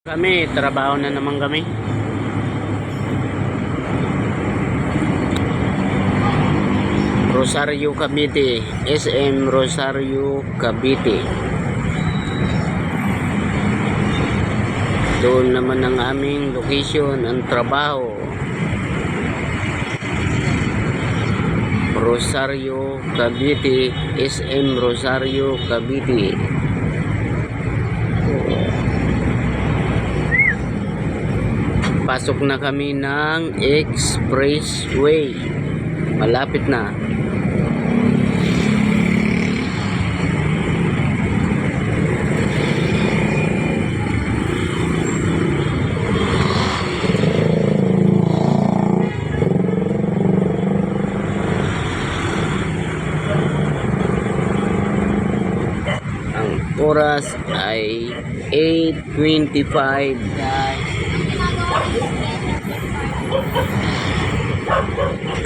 Kami, trabaho na naman kami. Rosario, Cavite. SM Rosario, Cavite. Doon naman ang aming location, ang trabaho. Rosario, Cavite. SM Rosario, Cavite. Pasok na kami ng expressway. Malapit na. Ang oras ay 8:25.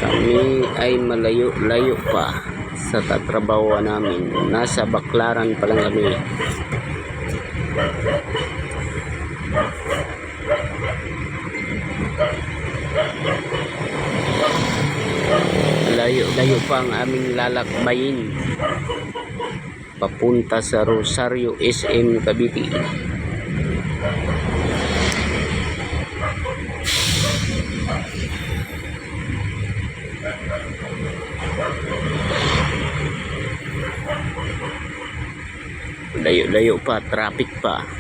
Kami ay malayo-layo pa sa tatrabaho namin. Nasa Baclaran pa lang kami. Layo-layo pa ang aming lalakbayin papunta sa Rosario, SM Cavite. Layo-layo pa, traffic pa.